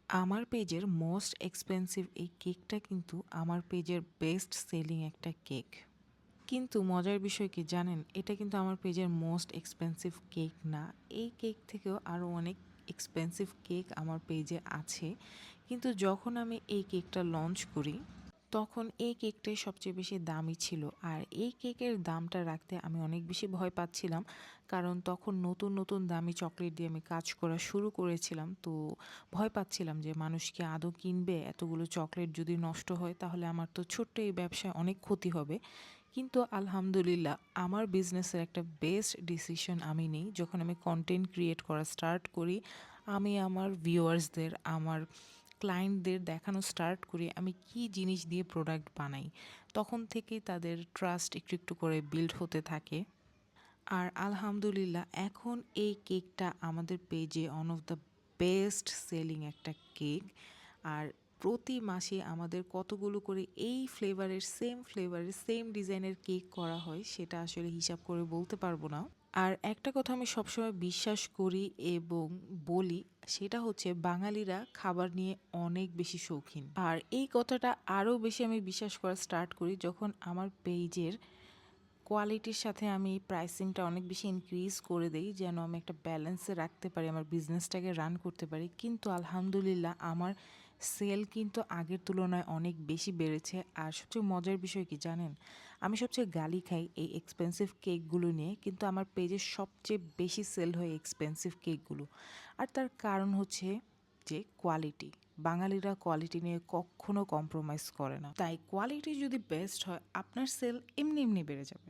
আমার পেজের most expensive এই কেকটা কিন্তু আমার পেজের বেস্ট সেলিং একটা কেক। কিন্তু মজার বিষয় কি জানেন, এটা কিন্তু আমার পেজের মোস্ট এক্সপেন্সিভ কেক না। এই কেক থেকেও আরও অনেক এক্সপেন্সিভ কেক আমার পেজে আছে। কিন্তু যখন আমি এই কেকটা লঞ্চ করি তখন এই কেকটাই সবচেয়ে বেশি দামি ছিল। আর এই কেকের দামটা রাখতে আমি অনেক বেশি ভয় পাচ্ছিলাম, কারণ তখন নতুন নতুন দামি চকলেট দিয়ে আমি কাজ করা শুরু করেছিলাম। তো ভয় পাচ্ছিলাম যে মানুষ কি আদৌ কিনবে, এতগুলো চকলেট যদি নষ্ট হয় তাহলে আমার তো ছোট্ট এই ব্যবসায় অনেক ক্ষতি হবে। কিন্তু আলহামদুলিল্লাহ আমার বিজনেসের একটা বেস্ট ডিসিশন আমি নিই যখন আমি কন্টেন্ট ক্রিয়েট করা স্টার্ট করি। আমি আমার ভিউয়ার্সদের, আমার ক্লায়েন্টদের দেখানো স্টার্ট করি আমি কি জিনিস দিয়ে প্রোডাক্ট বানাই। তখন থেকেই তাদের ট্রাস্ট একটু একটু করে বিল্ড হতে থাকে। আর আলহামদুলিল্লাহ এখন এই কেকটা আমাদের পেজে one of the best selling একটা কেক। আর প্রতি মাসে আমাদের কতগুলো করে এই ফ্লেভারের সেম ডিজাইনের কেক করা হয় সেটা আসলে হিসাব করে বলতে পারবো না। আর একটা কথা আমি সবসময় বিশ্বাস করি এবং বলি, সেটা হচ্ছে বাঙালিরা খাবার নিয়ে অনেক বেশি শৌখিন। আর এই কথাটা আরও বেশি আমি বিশ্বাস করা স্টার্ট করি যখন আমার পেজের কোয়ালিটির সাথে আমি প্রাইসিংটা অনেক বেশি ইনক্রিজ করে দেই, যেন আমি একটা ব্যালেন্সে রাখতে পারি, আমার বিজনেসটাকে রান করতে পারি। কিন্তু আলহামদুলিল্লাহ আমার সেল কিন্তু আগের তুলনায় অনেক বেশি বেড়েছে। আর সবচেয়ে মজার বিষয় কি জানেন, আমি সবচেয়ে গালি খাই এই এক্সপেন্সিভ কেকগুলো নিয়ে, কিন্তু আমার পেজে সবচেয়ে বেশি সেল হয় এক্সপেন্সিভ কেকগুলো। আর তার কারণ হচ্ছে যে কোয়ালিটি। বাঙালিরা কোয়ালিটি নিয়ে কখনো কম্প্রোমাইজ করে না, তাই কোয়ালিটি যদি বেস্ট হয় আপনার সেল এমনি এমনি বেড়ে যাবে।